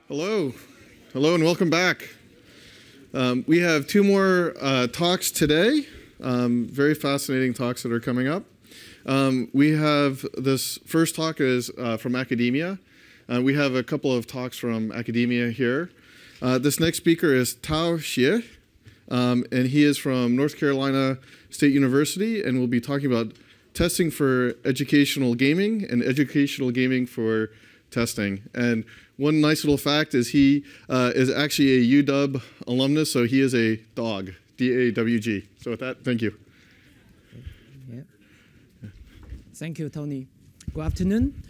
Hello. Hello and welcome back. We have two more talks today, very fascinating talks that are coming up. We have this first talk is from academia. We have a couple of talks from academia here. This next speaker is Tao Xie, and he is from North Carolina State University, and we'll be talking about testing for educational gaming and educational gaming for testing. And one nice little fact is he is actually a UW alumnus, so he is a dog, D-A-W-G. So with that, thank you. Yeah. Thank you, Tony. Good afternoon.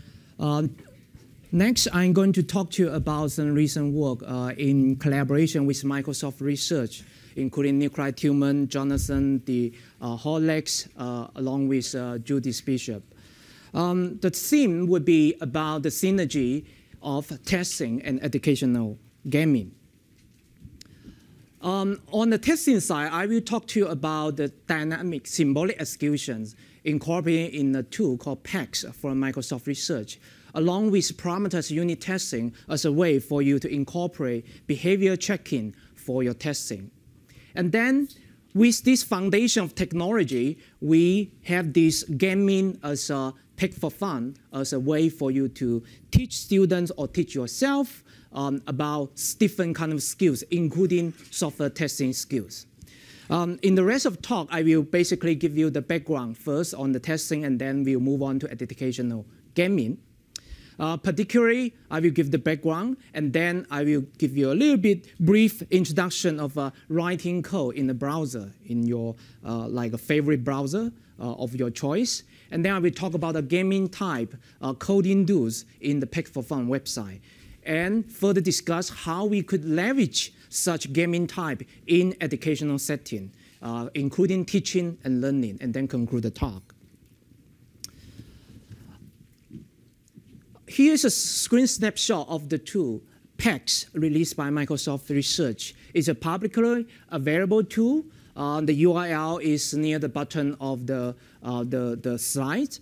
Next, I'm going to talk to you about some recent work in collaboration with Microsoft Research, including Nikolai Tillman, Jonathan de Horlex, along with Judith Bishop. The theme would be about the synergy of testing and educational gaming. On the testing side, I will talk to you about the dynamic symbolic executions incorporated in a tool called PAX from Microsoft Research, along with parameters unit testing as a way for you to incorporate behavior checking for your testing. And then with this foundation of technology, we have this gaming as a pick for fun as a way for you to teach students or teach yourself about different kind of skills, including software testing skills. In the rest of the talk, I will basically give you the background first on the testing, and then we'll move on to educational gaming. Particularly, I will give the background, and then I will give you a little bit brief introduction of writing code in the browser, in your like a favorite browser of your choice. And then I will talk about the gaming type coding tools in the Pick for Fun website, and further discuss how we could leverage such gaming type in educational setting, including teaching and learning, and then conclude the talk. Here's a screen snapshot of the tool, PAX, released by Microsoft Research. It's a publicly available tool. The URL is near the bottom of the slide.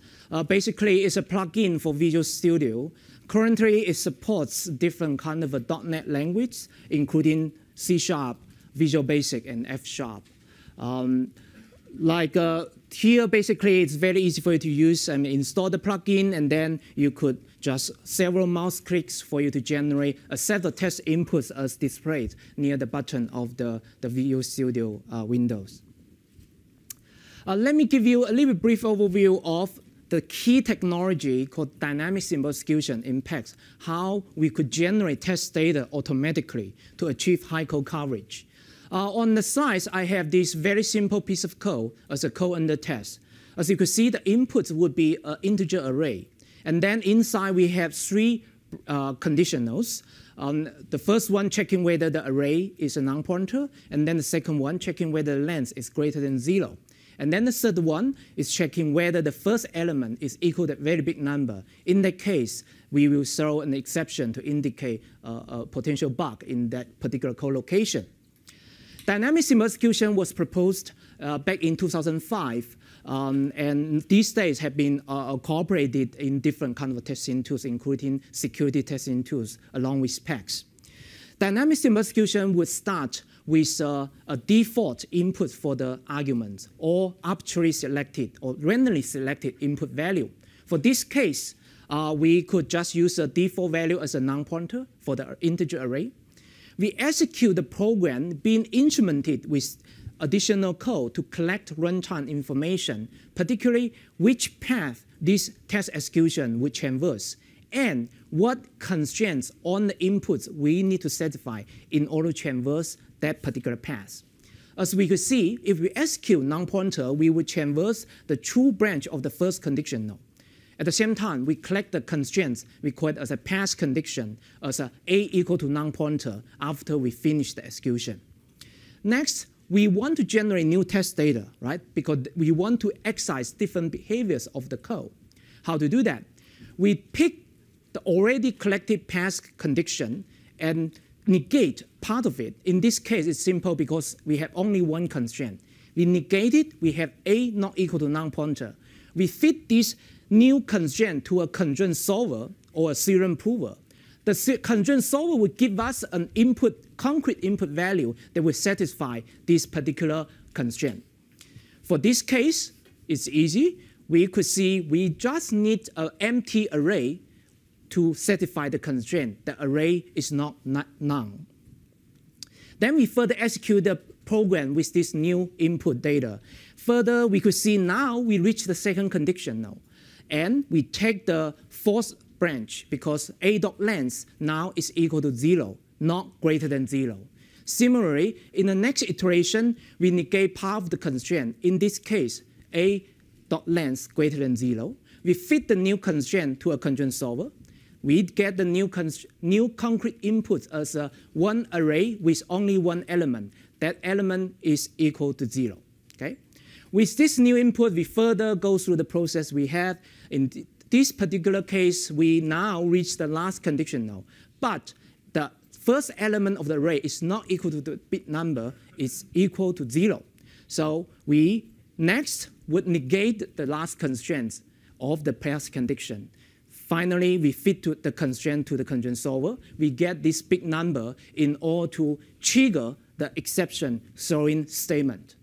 Basically, it's a plugin for Visual Studio. Currently, it supports different kind of a .NET language, including C#, Visual Basic, and F#. Here, basically, it's very easy for you to use and install the plugin, and then you could just several mouse clicks for you to generate a set of test inputs as displayed near the button of the Visual Studio windows. Let me give you a little brief overview of the key technology called dynamic symbol execution in PAX, how we could generate test data automatically to achieve high code coverage. On the slides, I have this very simple piece of code as a code under test. As you can see, the inputs would be an integer array. And then inside, we have three conditionals. The first one checking whether the array is a non-pointer, and then the second one checking whether the length is greater than 0. And then the third one is checking whether the first element is equal to a very big number. In that case, we will throw an exception to indicate a potential bug in that particular code location. Dynamic symbol execution was proposed back in 2005, and these days have been incorporated in different kinds of testing tools, including security testing tools, along with PAX. Dynamic symbol execution would start with a default input for the argument, or arbitrarily selected or randomly selected input value. For this case, we could just use a default value as a non-pointer for the integer array. We execute the program being instrumented with additional code to collect runtime information, particularly which path this test execution would traverse, and what constraints on the inputs we need to satisfy in order to traverse that particular path. As we could see, if we execute non-pointer, we would traverse the true branch of the first conditional. At the same time, we collect the constraints required as a pass condition as a equal to non-pointer after we finish the execution. Next, we want to generate new test data, right? Because we want to excise different behaviors of the code. How to do that? We pick the already collected pass condition and negate part of it. In this case, it's simple because we have only one constraint. We negate it, we have A not equal to non-pointer. We fit this new constraint to a constraint solver or a theorem prover. the constraint solver will give us an input, concrete input value that will satisfy this particular constraint. For this case, it's easy. We could see we just need an empty array to satisfy the constraint. The array is not none. Then we further execute the program with this new input data. Further, we could see now we reach the second condition now. And we take the fourth branch because a.length now is equal to 0, not greater than 0. Similarly, in the next iteration, we negate part of the constraint. In this case, a.length greater than 0. We fit the new constraint to a constraint solver. We get the new concrete input as one array with only one element. That element is equal to 0. Okay? With this new input, we further go through the process we have. In this particular case, we now reach the last condition now. But the first element of the array is not equal to the bit number, it's equal to 0. So we next would negate the last constraints of the past condition. Finally, we fit the constraint to the constraint solver. We get this big number in order to trigger the exception throwing statement.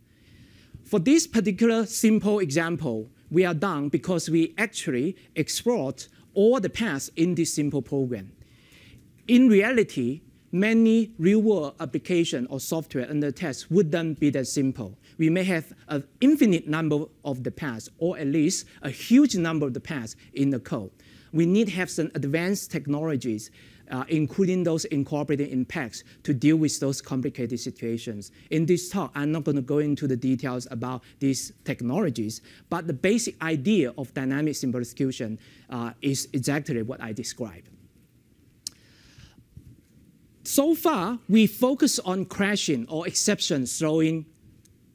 For this particular simple example, we are done because we actually explored all the paths in this simple program. In reality, many real-world application or software under test wouldn't be that simple. We may have an infinite number of the paths, or at least a huge number of the paths in the code. We need to have some advanced technologies, including those incorporated in packs, to deal with those complicated situations. In this talk, I'm not going to go into the details about these technologies, but the basic idea of dynamic simple execution is exactly what I described. So far, we focus on crashing or exception throwing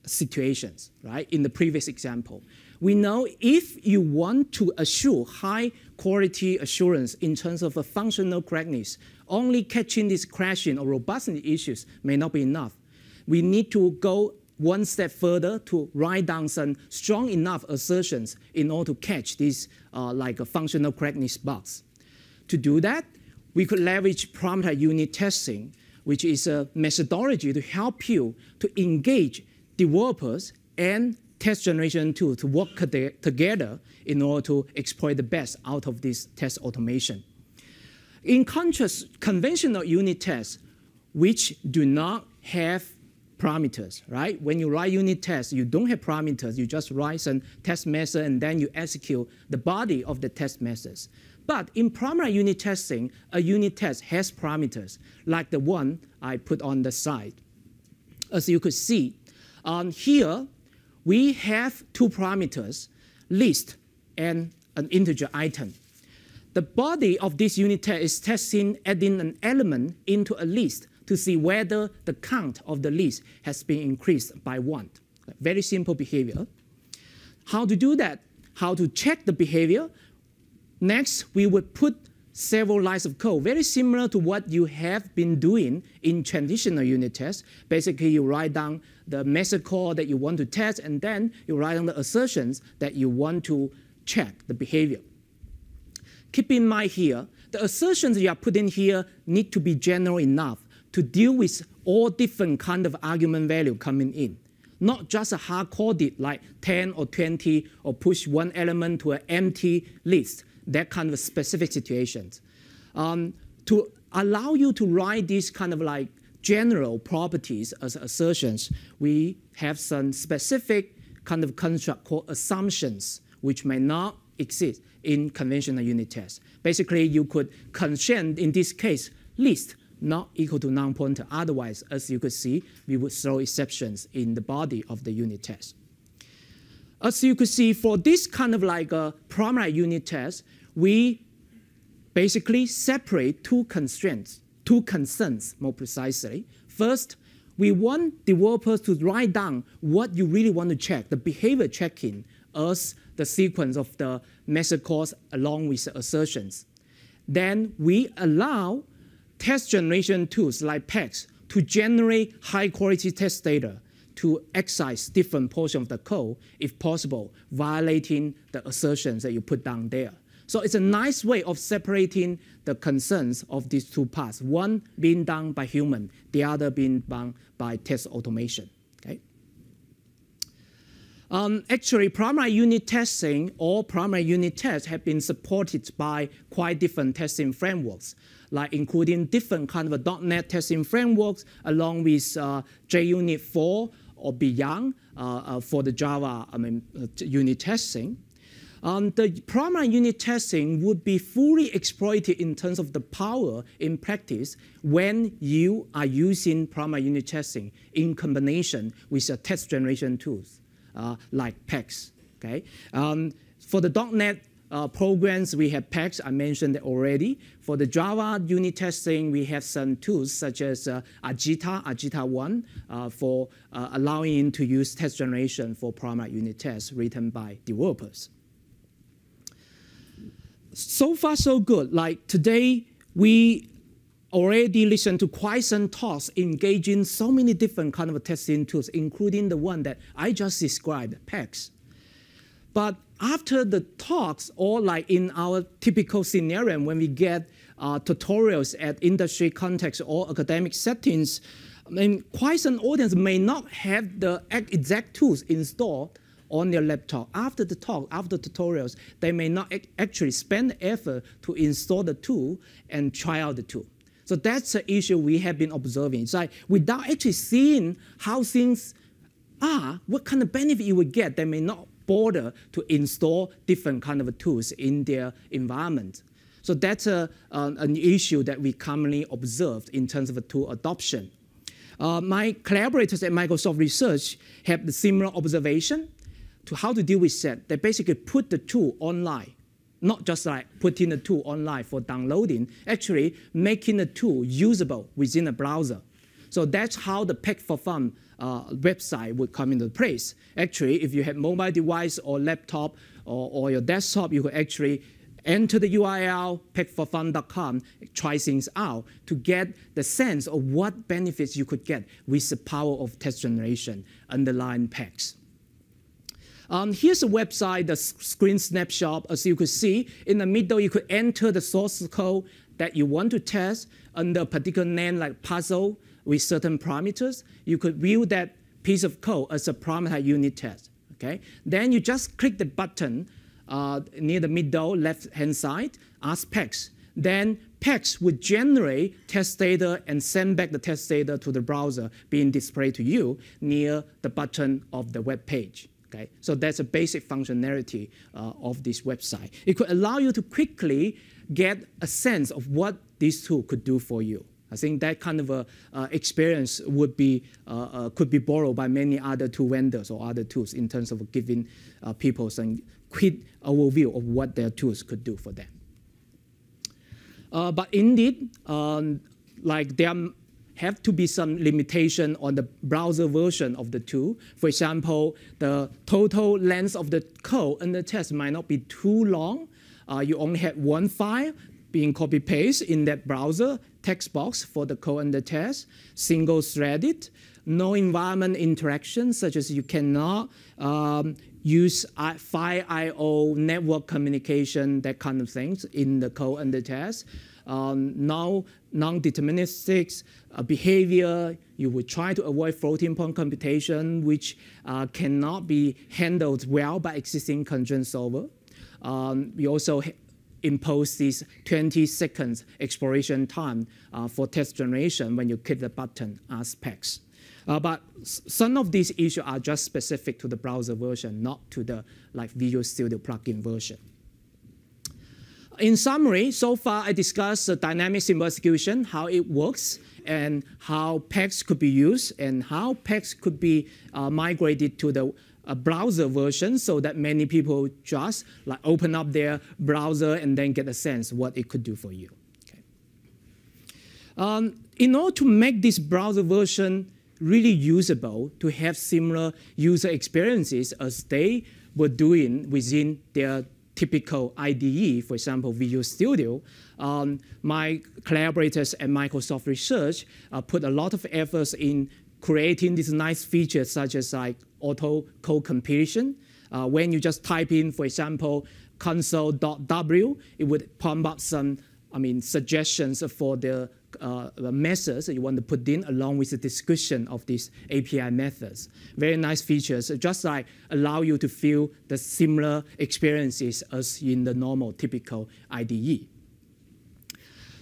situations, right, in the previous example. We know if you want to assure high quality assurance in terms of a functional correctness, only catching these crashing or robustness issues may not be enough. We need to go one step further to write down some strong enough assertions in order to catch these like a functional correctness bugs. To do that, we could leverage parameter unit testing, which is a methodology to help you to engage developers and test generation tools to work together in order to exploit the best out of this test automation. In contrast, conventional unit tests, which do not have parameters, right? When you write unit tests, you don't have parameters. You just write some test method, and then you execute the body of the test methods. But in parameter unit testing, a unit test has parameters, like the one I put on the side. As you could see, here we have two parameters, list and an integer item. The body of this unit test is testing adding an element into a list to see whether the count of the list has been increased by 1. Very simple behavior. How to do that? How to check the behavior? Next, we would put several lines of code, very similar to what you have been doing in traditional unit tests. Basically, you write down the method call that you want to test, and then you write down the assertions that you want to check the behavior. Keep in mind here, the assertions you are putting here need to be general enough to deal with all different kind of argument value coming in. Not just a hard-coded like 10 or 20 or push one element to an empty list, that kind of specific situations. To allow you to write these kind of like general properties as assertions, we have some specific kind of construct called assumptions, which may not exist in conventional unit tests. Basically, you could constrain, in this case, list not equal to non-pointer. Otherwise, as you could see, we would throw exceptions in the body of the unit test. As you could see, for this kind of like a primary unit test, we basically separate two constraints, two concerns more precisely. First, we want developers to write down what you really want to check, the behavior checking as the sequence of the method calls along with the assertions. Then we allow test generation tools like PACS to generate high quality test data to excise different portions of the code, if possible, violating the assertions that you put down there. So it's a nice way of separating the concerns of these two parts, one being done by human, the other being done by test automation. Okay? Actually, primary unit testing or primary unit tests have been supported by quite different testing frameworks, like including different kind of .NET testing frameworks along with JUnit 4 or beyond for the Java unit testing. The primary unit testing would be fully exploited in terms of the power in practice when you are using primary unit testing in combination with test generation tools like PEX. Okay? For the .NET programs, we have PEX, I mentioned that already. For the Java unit testing, we have some tools such as Agita 1 for allowing to use test generation for primary unit tests written by developers. So far, so good. Like today, we already listened to quite some talks engaging so many different kind of testing tools, including the one that I just described, PEX. But after the talks, or like in our typical scenario, when we get tutorials at industry context or academic settings, I mean, quite some audience may not have the exact tools installed on their laptop. After the talk, after tutorials, they may not actually spend the effort to install the tool and try out the tool. So that's an issue we have been observing. It's like without actually seeing how things are, what kind of benefit you would get, they may not bother to install different kind of tools in their environment. So that's an issue that we commonly observed in terms of tool adoption. My collaborators at Microsoft Research have the similar observation to how to deal with that. They basically put the tool online, not just like putting the tool online for downloading, actually making the tool usable within a browser. So that's how the Pack for Fun website would come into place. Actually, if you have mobile device or laptop or your desktop, you could actually enter the URL, packforfun.com, try things out to get the sense of what benefits you could get with the power of test generation underlying packs. Here's a website, the screen snapshot. As you could see, in the middle, you could enter the source code that you want to test under a particular name like puzzle with certain parameters. You could view that piece of code as a parameter unit test. Okay? Then you just click the button near the middle left-hand side, ask PEX. Then PEX would generate test data and send back the test data to the browser being displayed to you near the button of the web page. Okay? So that's a basic functionality of this website. It could allow you to quickly get a sense of what this tool could do for you. I think that kind of experience would be, could be borrowed by many other tool vendors or other tools in terms of giving people some quick overview of what their tools could do for them. But indeed, like there have to be some limitation on the browser version of the tool. For example, the total length of the code and the test might not be too long. You only have one file being copy-pasted in that browser text box for the code and the test, single-threaded, no environment interaction, such as you cannot use file I/O, network communication, that kind of things in the code and the test. No non-deterministic behavior. You would try to avoid floating point computation, which cannot be handled well by existing conjoint solver. We also impose this 20 seconds exploration time for test generation when you click the button as PEX. But some of these issues are just specific to the browser version, not to the Visual Studio plugin version. In summary, so far I discussed the dynamic symbol execution, how it works, and how PEX could be used, and how PEX could be migrated to the browser version so that many people just open up their browser and then get a sense of what it could do for you. Okay. In order to make this browser version really usable, to have similar user experiences as they were doing within their typical IDE, for example, Visual Studio, my collaborators at Microsoft Research put a lot of efforts in creating these nice features such as auto code completion. When you just type in, for example, console.w, it would pump up some, suggestions for the methods that you want to put in, along with the description of these API methods. Very nice features, just like allow you to feel the similar experiences as in the normal, typical IDE.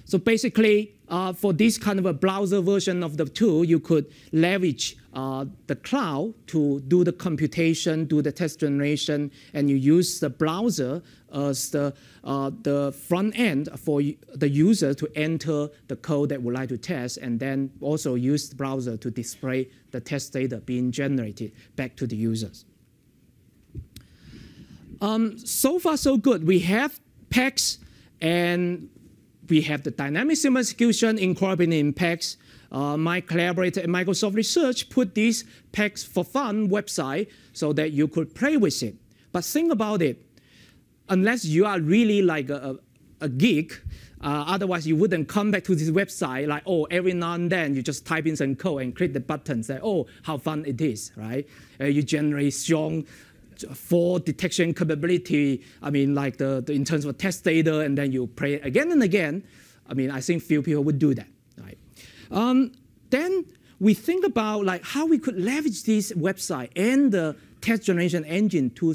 So basically, for this kind of a browser version of the tool, you could leverage the cloud to do the computation, do the test generation, and you use the browser as the front end for the user to enter the code that would like to test, and then also use the browser to display the test data being generated back to the users. So far, so good. We have PEX, and we have the dynamic signal execution incorporated in PEX. My collaborator at Microsoft Research put this PEX for Fun website so that you could play with it. But think about it. Unless you are really like a geek, otherwise you wouldn't come back to this website like, oh, every now and then you just type in some code and click the button, say, oh, how fun it is, right? You generate strong fault detection capability, like in terms of test data, and then you play it again and again. I think few people would do that, right? Then we think about like how we could leverage this website and the test generation engine to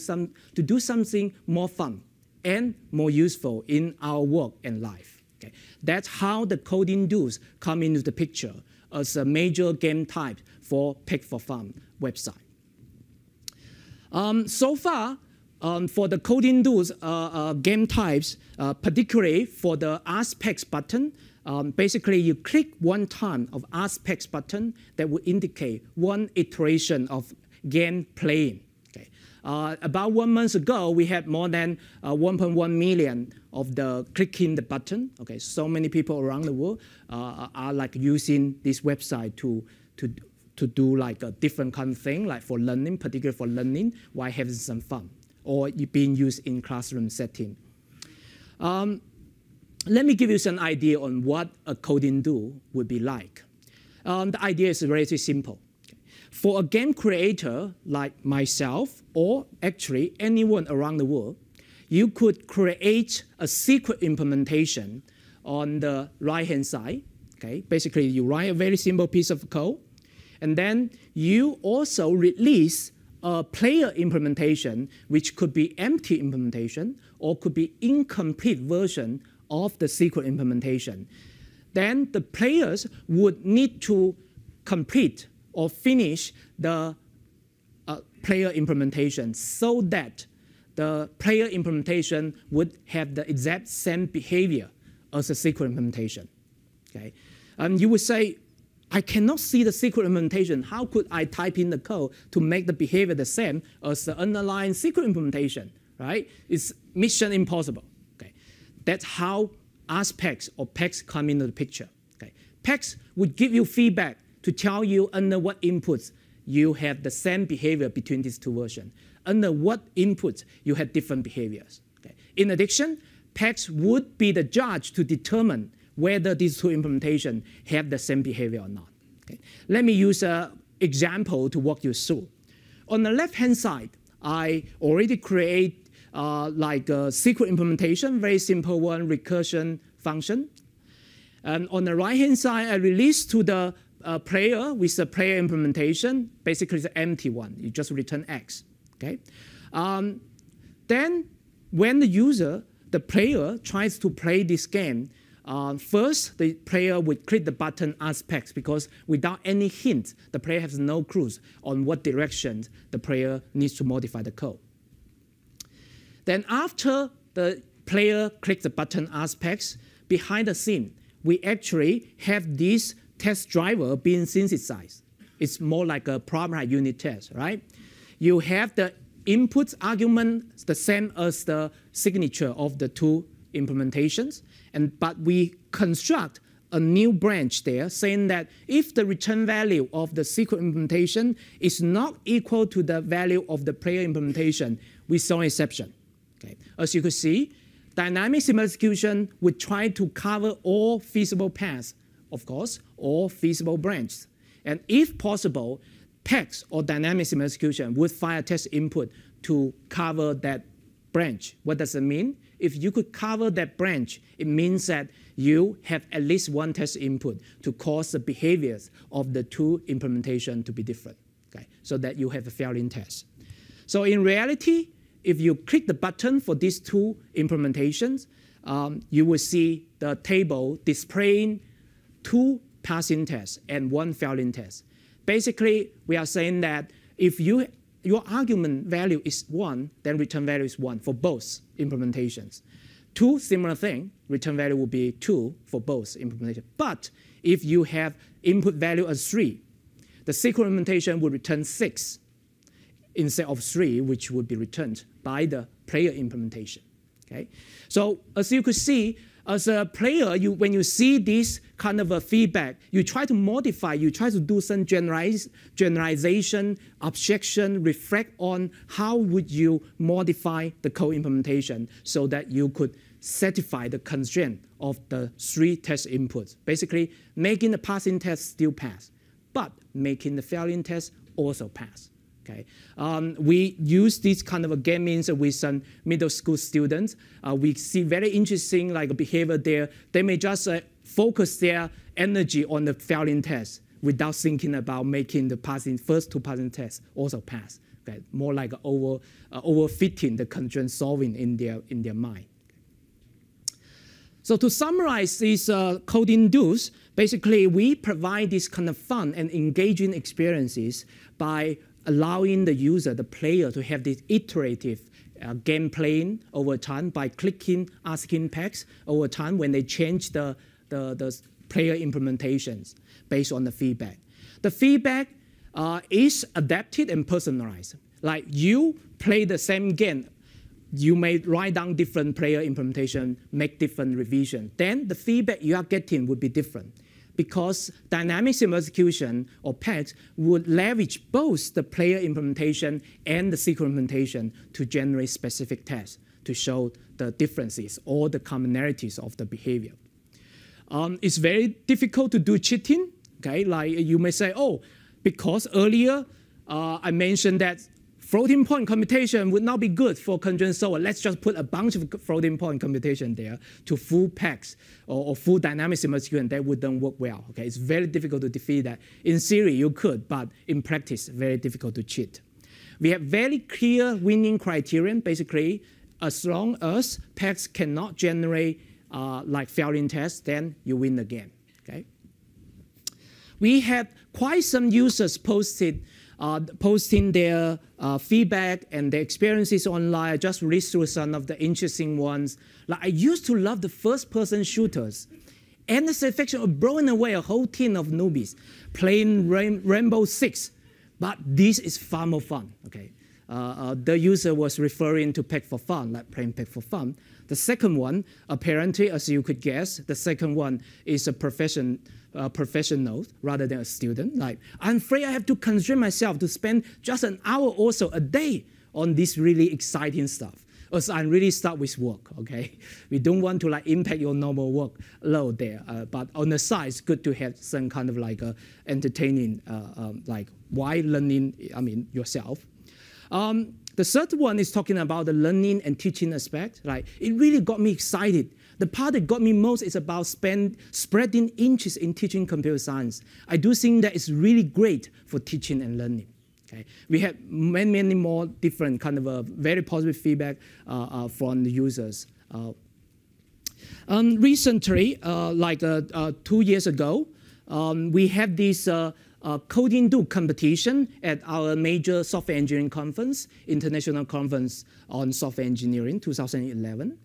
do something more fun and more useful in our work and life. Okay? That's how the coding tools come into the picture as a major game type for PEX for Fun website. So far, for the coding tools game types, particularly for the Ask PEX button, basically you click one time of Ask PEX button that will indicate one iteration of game playing. Okay. About 1 month ago, we had more than 1.1 million of the clicking the button. Okay, so many people around the world are like using this website to do like a different kind of thing, like for learning, particularly for learning, while having some fun, or being used in classroom setting. Let me give you some idea on what a coding tool would be like. The idea is relatively simple. For a game creator like myself, or actually anyone around the world, you could create a secret implementation on the right-hand side. Okay? Basically, you write a very simple piece of code, and then you also release a player implementation, which could be empty implementation or could be incomplete version of the secret implementation. Then the players would need to complete or finish the player implementation so that the player implementation would have the exact same behavior as the secret implementation. Okay? And you would say, I cannot see the secret implementation. How could I type in the code to make the behavior the same as the underlying secret implementation, right? It's mission impossible. Okay? That's how Ask PEX or PEX come into the picture. Okay? PEX would give you feedback to tell you under what inputs you have the same behavior between these two versions. Under what inputs you have different behaviors. Okay? In addition, PEX would be the judge to determine whether these two implementations have the same behavior or not. Okay? Let me use an example to walk you through. On the left-hand side, I already create like a secret implementation, very simple one, recursion function. And on the right-hand side, I release to the player with the player implementation, basically the empty one. You just return X. Okay? Then when the user, the player, tries to play this game, first, the player would click the button Ask PEX because without any hint, the player has no clues on what direction the player needs to modify the code. Then after the player clicks the button Ask PEX, behind the scene, we actually have this test driver being synthesized. It's more like a problem unit test, right? You have the input argument the same as the signature of the two implementations, but we construct a new branch there saying that if the return value of the secret implementation is not equal to the value of the player implementation, we throw an exception. Okay. As you can see, dynamic signal execution would try to cover all feasible paths, of course, all feasible branches. And if possible, PEX or dynamic signal execution would fire test input to cover that branch. What does it mean? If you could cover that branch, it means that you have at least one test input to cause the behaviors of the two implementations to be different, okay? So that you have a failing test. So in reality, if you click the button for these two implementations, you will see the table displaying two passing tests and one failing test. Basically, we are saying that if your argument value is 1, then return value is 1 for both implementations. 2, similar thing, return value will be 2 for both implementations. But if you have input value as 3, the second implementation will return 6 instead of 3, which would be returned by the player implementation. Okay? So as you could see, as a player, when you see this kind of a feedback, you try to modify, you try to do some generalization, abstraction, reflect on how would you modify the code implementation so that you could satisfy the constraint of the 3 test inputs. Basically, making the passing test still pass, but making the failing test also pass. Okay. We use this kind of a gaming with some middle school students. We see very interesting behavior there. They may just focus their energy on the failing test without thinking about making the first 2 passing tests also pass. Okay. More like overfitting the constraint solving in their mind. So to summarize these coding do's, basically we provide this kind of fun and engaging experiences by allowing the user, the player, to have this iterative game playing over time by clicking, asking packs over time when they change the player implementations based on the feedback. The feedback is adapted and personalized. Like you play the same game, you may write down different player implementation, make different revision. Then the feedback you are getting would be different, because dynamic simple execution or PAX would leverage both the player implementation and the sequence implementation to generate specific tests to show the differences or the commonalities of the behavior. It's very difficult to do cheating. Okay, like you may say, oh, because earlier I mentioned that floating point computation would not be good for constraint solver. Let's just put a bunch of floating point computation there to full packs or full dynamic simple execution. That wouldn't work well. Okay, it's very difficult to defeat that. In theory, you could, but in practice, very difficult to cheat. We have very clear winning criterion. Basically, as long as packs cannot generate like failing tests, then you win the game. Okay. We had quite some users posting their feedback and their experiences online. I just list through some of the interesting ones. Like I used to love the first-person shooters, and the satisfaction of blowing away a whole team of newbies playing Rainbow Six. But this is far more fun. Okay, the user was referring to Pack for Fun, like playing Pack for Fun. The second one, apparently, as you could guess, the second one is a professional rather than a student. Like, I'm afraid I have to constrain myself to spend just an hour or so a day on this really exciting stuff, as I'm really stuck with work, okay? We don't want to impact your normal workload there, but on the side, it's good to have some kind of entertaining, while learning, yourself. The third one is talking about the learning and teaching aspect. It really got me excited. The part that got me most is about spreading interest in teaching computer science. I do think that it's really great for teaching and learning. Okay? We had many more different kind of very positive feedback from the users. Recently, 2 years ago, we had this coding do competition at our major software engineering conference, International Conference on Software Engineering 2011.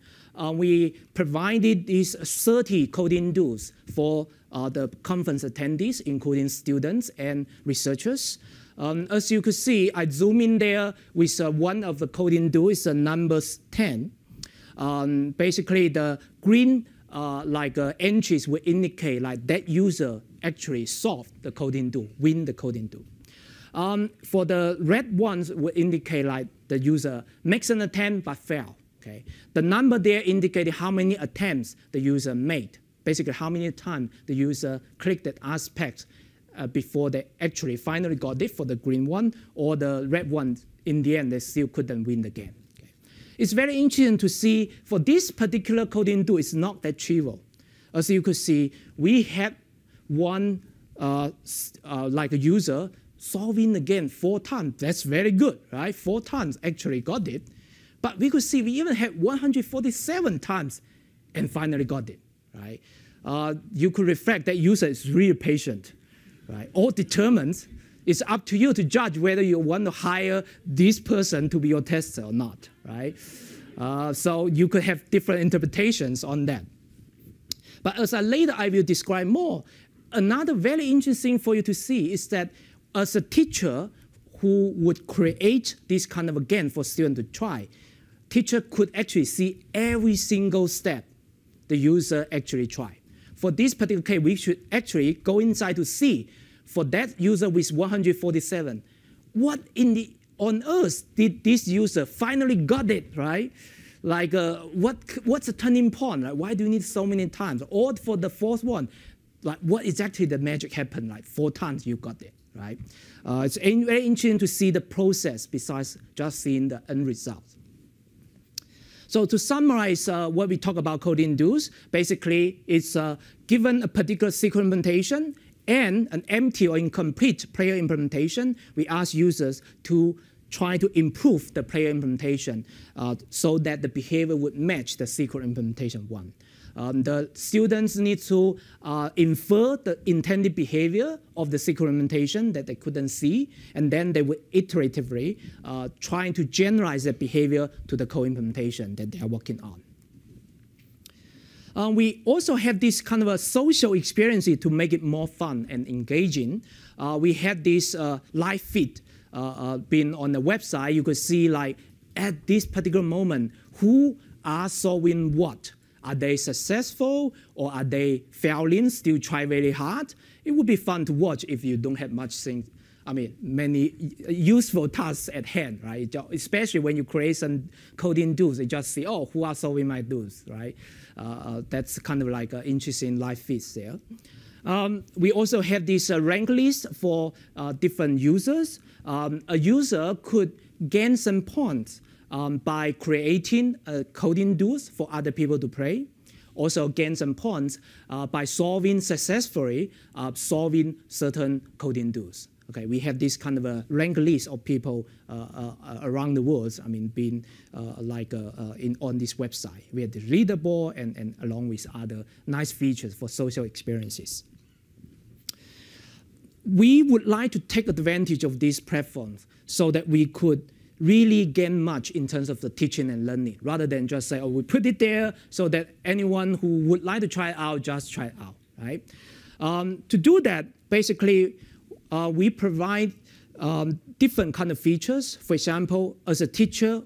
We provided these 30 coding do's for the conference attendees, including students and researchers. As you could see, I zoom in there with one of the coding do is number 10. Basically, the green entries will indicate that user actually solved the coding do, win the coding do. For the red ones will indicate the user makes an attempt but fail. Okay. The number there indicated how many attempts the user made, basically how many times the user clicked that aspect before they actually finally got it for the green one, or the red one, in the end, they still couldn't win the game. Okay. it's very interesting to see for this particular coding tool, it's not that trivial. As you could see, we had one like a user solving again 4 times. That's very good, right? 4 times actually got it. But we could see we even had 147 times and finally got it, right? You could reflect that user is really patient, right? All determined. It's up to you to judge whether you want to hire this person to be your tester or not, right? So you could have different interpretations on that. But as later I will describe more, another very interesting for you to see is that as a teacher who would create this kind of a game for students to try, teacher could actually see every single step the user actually tried. For this particular case, we should actually go inside to see for that user with 147, what on earth did this user finally got it, right? Like, what's the turning point? Like, why do you need so many times? Or for the fourth one, like, what exactly the magic happened? Like 4 times you got it, right? It's very interesting to see the process besides just seeing the end result. So to summarize what we talk about coding tools, basically it's given a particular sequence implementation and an empty or incomplete player implementation, we ask users to try to improve the player implementation so that the behavior would match the sequence implementation one. The students need to infer the intended behavior of the sequence implementation that they couldn't see, and then they would iteratively trying to generalize that behavior to the code implementation that they are working on. We also have this kind of a social experience to make it more fun and engaging. We had this live feed being on the website. You could see like at this particular moment, who are solving what? Are they successful or are they failing, still try very hard? It would be fun to watch if you don't have much things, many useful tasks at hand, right? Especially when you create some coding tools, you just see, oh, who are solving my tools, right? That's kind of like an interesting live feeds there. We also have this rank list for different users. A user could gain some points by creating coding tools for other people to play. Also gain some points by solving successfully solving certain coding tools. Okay, we have this kind of a ranked list of people around the world. Being on this website. We have the leaderboard and along with other nice features for social experiences. We would like to take advantage of these platforms so that we could really gain much in terms of the teaching and learning, rather than just say, oh, we put it there so that anyone who would like to try it out, just try it out, right? To do that, basically, we provide different kind of features. For example, as a teacher,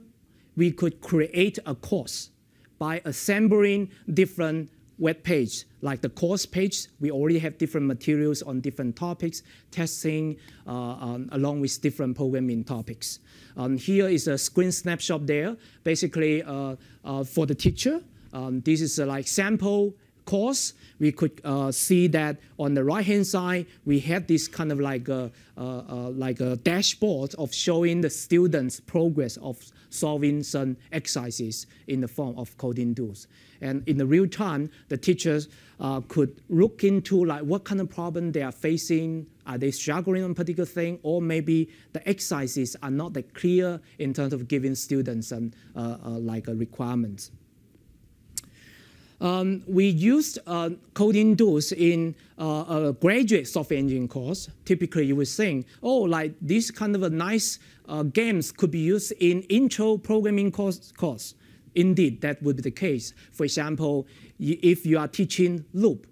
we could create a course by assembling different web pages, like the course page. We already have different materials on different topics, testing, along with different programming topics. Here is a screen snapshot there. Basically, for the teacher, this is like sample course. We could see that on the right-hand side, we have this kind of like a dashboard of showing the students' progress of solving some exercises in the form of coding tools. And in the real time, the teachers could look into like what kind of problem they are facing. Are they struggling on a particular thing? Or maybe the exercises are not that clear in terms of giving students some requirements. We used coding tools in a graduate software engineering course. Typically, you would think, oh, like this kind of a nice games could be used in intro programming course. Indeed, that would be the case. For example, if you are teaching loop,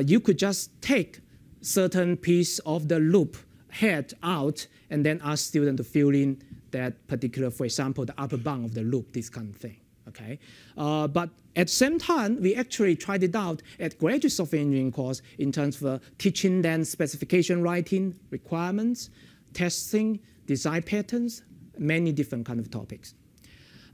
you could just take certain piece of the loop head out and then ask students to fill in that particular, for example, the upper bound of the loop, this kind of thing. Okay, but at the same time, we actually tried it out at graduate software engineering course in terms of teaching them specification writing, requirements, testing, design patterns, many different kind of topics.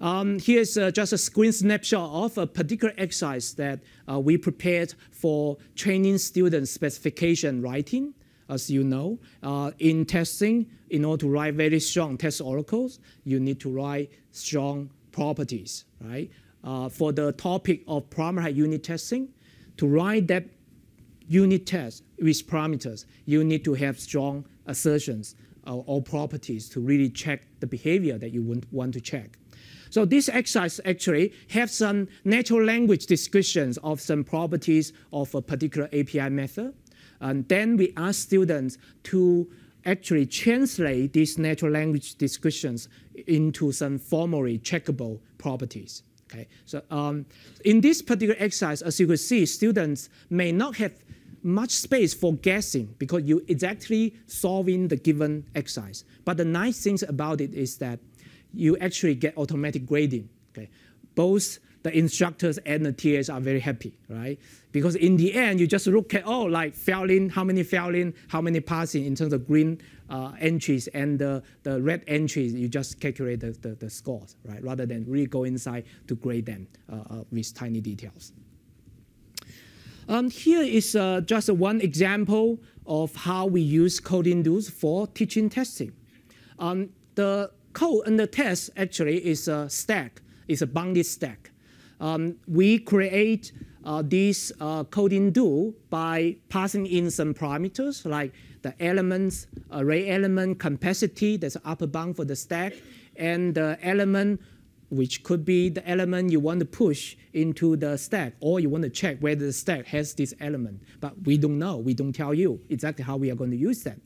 Here's just a screen snapshot of a particular exercise that we prepared for training students specification writing. As you know, in testing, in order to write very strong test oracles, you need to write strong properties, right? For the topic of parameter unit testing, to write that unit test with parameters, you need to have strong assertions or properties to really check the behavior that you want to check. So this exercise actually has some natural language descriptions of some properties of a particular API method. And then we ask students to actually translate these natural language descriptions into some formally checkable properties. Okay? So in this particular exercise, as you can see, students may not have much space for guessing because you exactly solving the given exercise. But the nice things about it is that you actually get automatic grading. Okay? Both the instructors and the TAs are very happy, right? Because in the end, you just look at, oh, like failing, how many passing in terms of green entries, and the red entries, you just calculate the scores, right? Rather than really go inside to grade them with tiny details. Here is just one example of how we use coding tools for teaching testing. The code under test actually is a stack, it's a bounded stack. We create this coding tool by passing in some parameters like the elements, array element capacity, that's the upper bound for the stack, and the element, which could be the element you want to push into the stack, or you want to check whether the stack has this element. But we don't know, we don't tell you exactly how we are going to use that.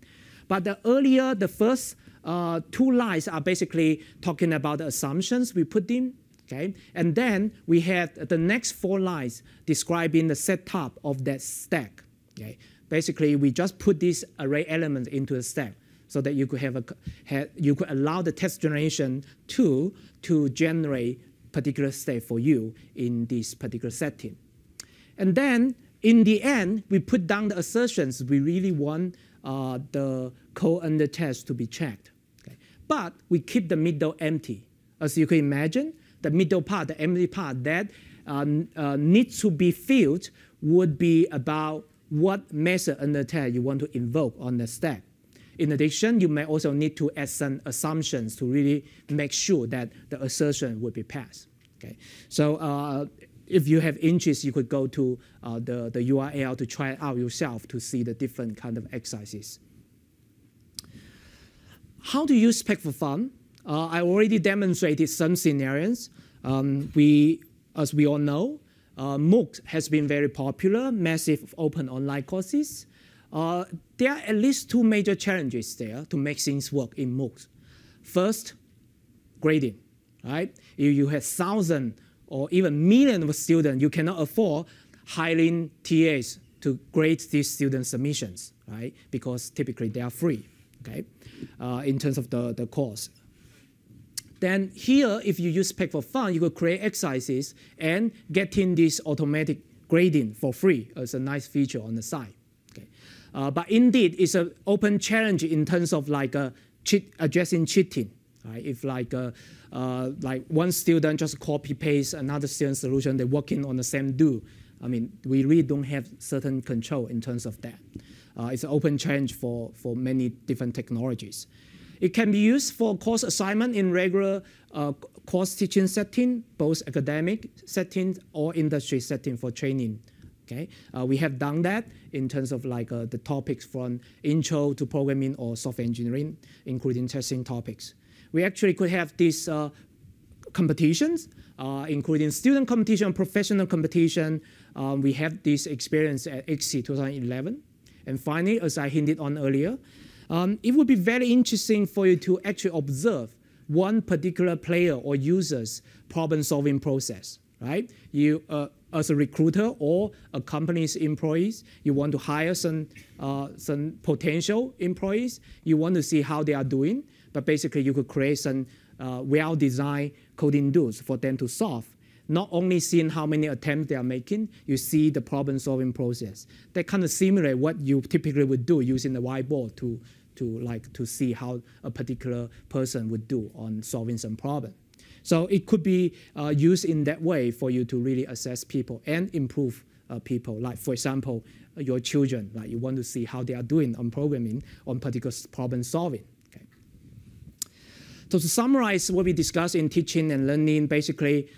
But the first 2 lines are basically talking about the assumptions we put in. Okay? And then we have the next 4 lines describing the setup of that stack. Okay? Basically, we just put these array elements into the stack so that you could you could allow the test generation tool to generate particular state for you in this particular setting. And then in the end, we put down the assertions we really want the code under test to be checked. Okay? But we keep the middle empty. As you can imagine, the middle part, the empty part that needs to be filled would be about what method under test you want to invoke on the stack. In addition, you may also need to add some assumptions to really make sure that the assertion would be passed. Okay? So if you have interest, you could go to the URL to try it out yourself to see the different kind of exercises. How to use Spec for Fun? I already demonstrated some scenarios. As we all know, MOOC has been very popular, massive open online courses. There are at least 2 major challenges there to make things work in MOOCs. First, grading, right? If you have thousands or even millions of students, you cannot afford hiring TAs to grade these student submissions, right? Because typically they are free, okay? In terms of the course. Then here, if you use Spec for Fun, you could create exercises and get in this automatic grading for free as a nice feature on the side. Okay. But indeed, it's an open challenge in terms of like addressing cheating. Right? If like one student just copy paste another student's solution, they're working on the same tool. I mean, we really don't have certain control in terms of that. It's an open challenge for many different technologies. It can be used for course assignment in regular course teaching setting, both academic settings or industry setting for training. Okay? We have done that in terms of like the topics from intro to programming or software engineering, including testing topics. We actually could have these competitions, including student competition, professional competition. We have this experience at XC 2011. And finally, as I hinted on earlier, it would be very interesting for you to actually observe one particular player or user's problem-solving process, right? You, as a recruiter or a company's employees, you want to hire some potential employees. You want to see how they are doing, but basically you could create some well-designed coding tools for them to solve. Not only seeing how many attempts they are making, you see the problem-solving process. That kind of simulate what you typically would do using the whiteboard to see how a particular person would do on solving some problem. So it could be used in that way for you to really assess people and improve people. Like, for example, your children, like you want to see how they are doing on programming on particular problem solving. Okay. So to summarize what we discussed in teaching and learning, basically,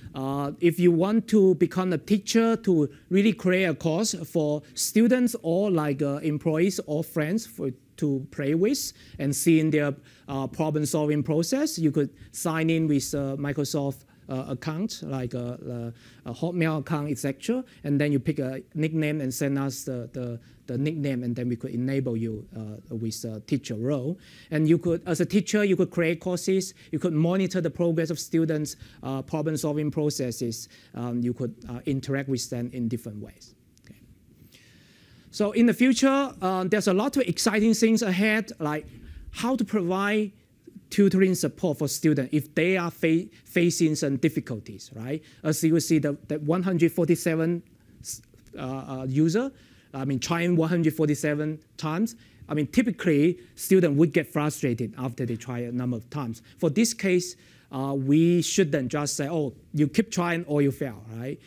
if you want to become a teacher to really create a course for students or like employees or friends to play with and see in their problem-solving process, you could sign in with Microsoft account, like a Hotmail account, etc. And then you pick a nickname and send us the nickname, and then we could enable you with a teacher role. And you could, as a teacher, you could create courses. You could monitor the progress of students' problem-solving processes. You could interact with them in different ways. Okay. So in the future, there's a lot of exciting things ahead, like how to provide tutoring support for students if they are facing some difficulties, right? As you will see, the 147 user, trying 147 times. Typically, students would get frustrated after they try a number of times. For this case, we shouldn't just say, oh, you keep trying or you fail, right?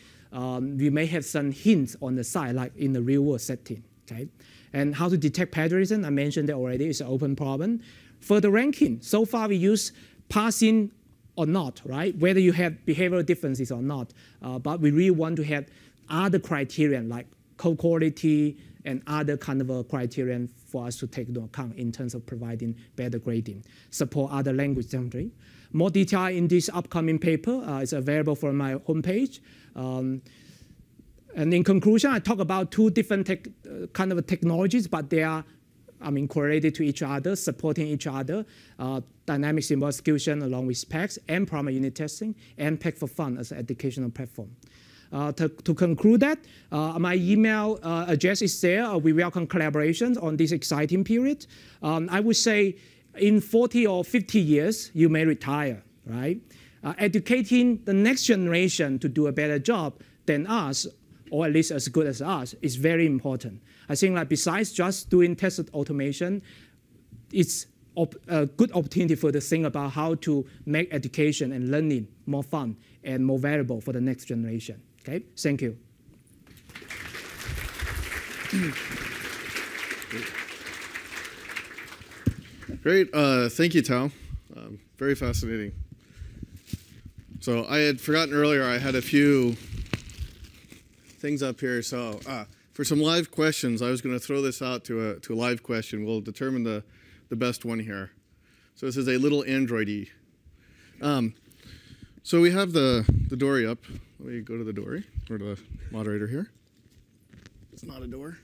We may have some hints on the side, like in the real-world setting, okay? And how to detect plagiarism, I mentioned that already, it's an open problem. For the ranking, so far we use passing or not, right? Whether you have behavioral differences or not. But we really want to have other criteria like code quality and other kind of a criterion for us to take into account in terms of providing better grading. Support other language generally. More detail in this upcoming paper is available from my homepage. And in conclusion, I talk about two different kind of technologies, but they are correlated to each other, supporting each other, dynamic symbol execution along with PACS and primary unit testing, and PAC for Fun as an educational platform. To conclude that, my email address is there. We welcome collaborations on this exciting period. I would say in 40 or 50 years, you may retire, right? Educating the next generation to do a better job than us, or at least as good as us, is very important. I think like besides just doing test automation, it's a good opportunity for to think about how to make education and learning more fun and more valuable for the next generation. Okay, thank you. Great, thank you, Tao. Very fascinating. So I had forgotten earlier, I had a few things up here. So for some live questions, I was going to throw this out to a live question. We'll determine the best one here. So this is a little Android-y. So we have the Dory up. Let me go to the Dory, or the moderator here. It's not a door.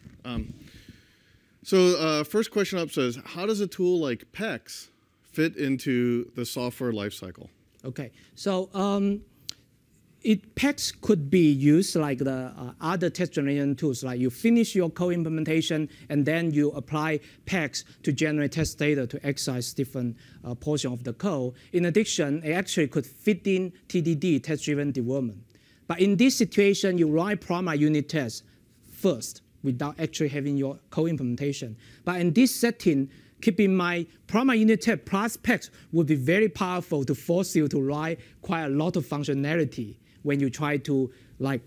So first question up says, how does a tool like PACS fit into the software lifecycle? Okay, so PACS could be used like the other test generation tools, like you finish your code implementation and then you apply PACS to generate test data to exercise different portion of the code. In addition, it actually could fit in TDD, test-driven development. But in this situation, you write primary unit tests first without actually having your code implementation. But in this setting, keep in mind, primary unit test plus PACS would be very powerful to force you to write quite a lot of functionality when you try to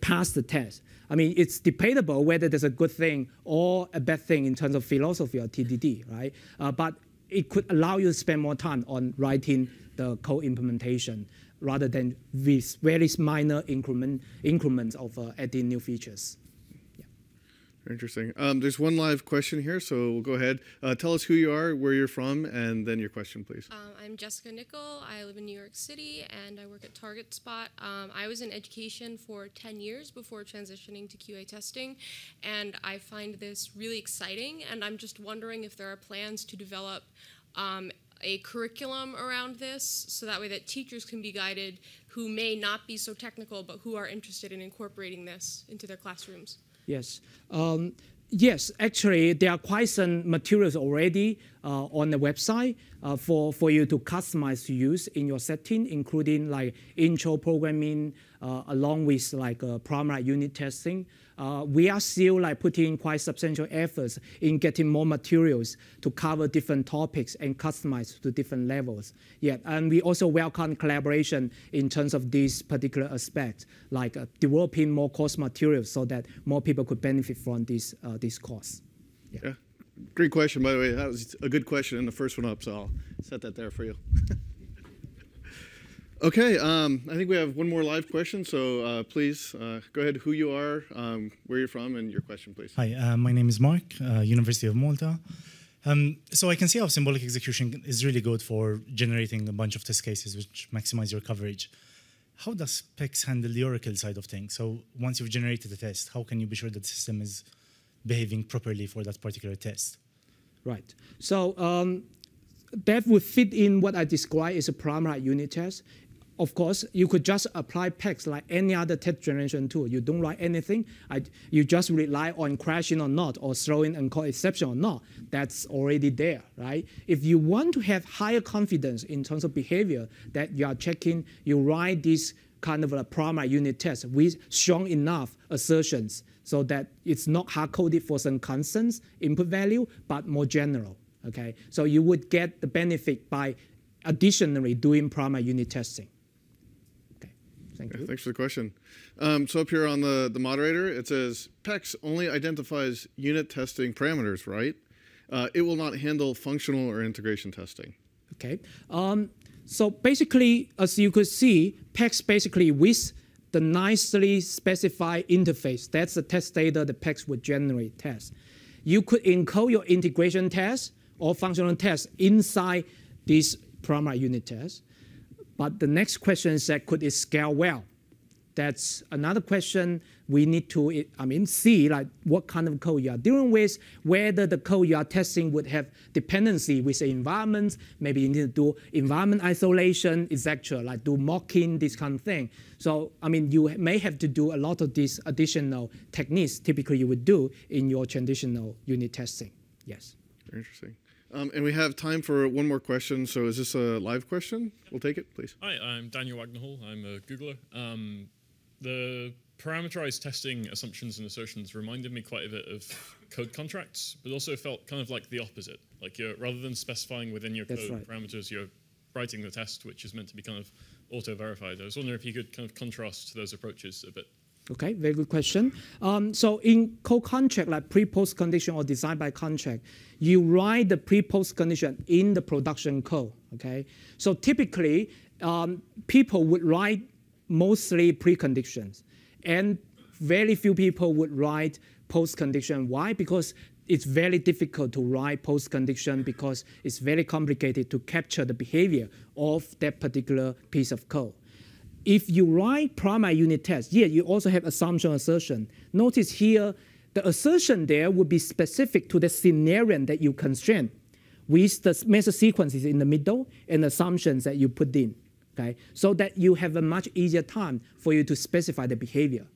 pass the test. It's debatable whether there's a good thing or a bad thing in terms of philosophy or TDD, right? But it could allow you to spend more time on writing the code implementation rather than with very minor increments of adding new features. Very interesting. There's one live question here, so we'll go ahead. Tell us who you are, where you're from, and then your question, please. I'm Jessica Nickel. I live in New York City, and I work at Target Spot. I was in education for 10 years before transitioning to QA testing, and I find this really exciting, and I'm just wondering if there are plans to develop a curriculum around this, so that way that teachers can be guided who may not be so technical, but who are interested in incorporating this into their classrooms. Yes. Yes, actually, there are quite some materials already on the website for you to customize to use in your setting, including like intro programming, along with primary unit testing. We are still putting quite substantial efforts in getting more materials to cover different topics and customize to different levels. Yeah, and we also welcome collaboration in terms of this particular aspect, like developing more course materials so that more people could benefit from this course. Yeah. Great question, by the way. That was a good question in the first one up, so I'll set that there for you. Okay, I think we have one more live question, so please go ahead, who you are, where you're from, and your question, please. Hi, my name is Mark, University of Malta. So I can see how symbolic execution is really good for generating a bunch of test cases which maximize your coverage. How does PEX handle the Oracle side of things? So once you've generated a test, how can you be sure that the system is behaving properly for that particular test? Right. So that would fit in what I described as a primary unit test. Of course, you could just apply PEX like any other test generation tool. You don't write anything. You just rely on crashing or not, or throwing uncalled exception or not. That's already there, right? If you want to have higher confidence in terms of behavior that you are checking, you write this kind of a primary unit test with strong enough assertions so that it's not hard-coded for some constants input value, but more general, okay? So you would get the benefit by additionally doing primary unit testing. Thank you. Thanks for the question. So up here on the moderator, it says, PEX only identifies unit testing parameters, right? It will not handle functional or integration testing. Okay. So basically, as you could see, PEX basically with the nicely specified interface, that's the test data the PEX would generate test. You could encode your integration test or functional test inside this primary unit test. But the next question is that could it scale well? That's another question we need to see like what kind of code you are dealing with, whether the code you are testing would have dependency with the environment, maybe you need to do environment isolation, etc., like do mocking, this kind of thing. So you may have to do a lot of these additional techniques typically you would do in your traditional unit testing. Yes. Very interesting. And we have time for one more question. So is this a live question? We'll take it, please. Hi, I'm Daniel Wagnerhall. I'm a Googler. The parameterized testing assumptions and assertions reminded me quite a bit of code contracts, but also felt kind of like the opposite. Like rather than specifying within your code parameters, you're writing the test, which is meant to be kind of auto-verified. I was wondering if you could kind of contrast those approaches a bit. Okay, very good question. So in code contract, like pre-post condition or design by contract, you write the pre-post condition in the production code, okay? So typically, people would write mostly preconditions, and very few people would write post condition. Why? Because it's very difficult to write post condition because it's very complicated to capture the behavior of that particular piece of code. If you write primary unit test, yeah, you also have assumption assertion. Notice here, the assertion there would be specific to the scenario that you constrain with the method sequences in the middle and assumptions that you put in, okay? So that you have a much easier time for you to specify the behavior.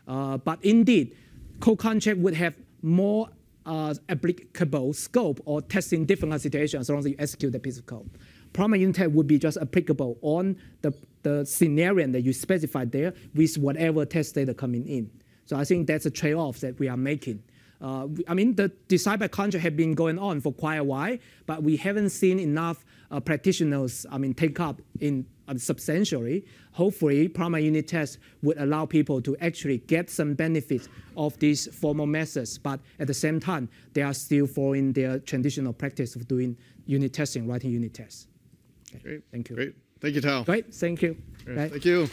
But indeed, code contract would have more applicable scope or testing different situations as long as you execute the piece of code. Primary unit test would be just applicable on the scenario that you specified there with whatever test data coming in. So I think that's a trade-off that we are making. The design by contract have been going on for quite a while, but we haven't seen enough practitioners take up in substantially. Hopefully, primary unit tests would allow people to actually get some benefits of these formal methods, but at the same time, they are still following their traditional practice of doing unit testing, writing unit tests. Okay. Great. Thank you. Great. Thank you, Tao. Great. Thank you. Right. Thank you.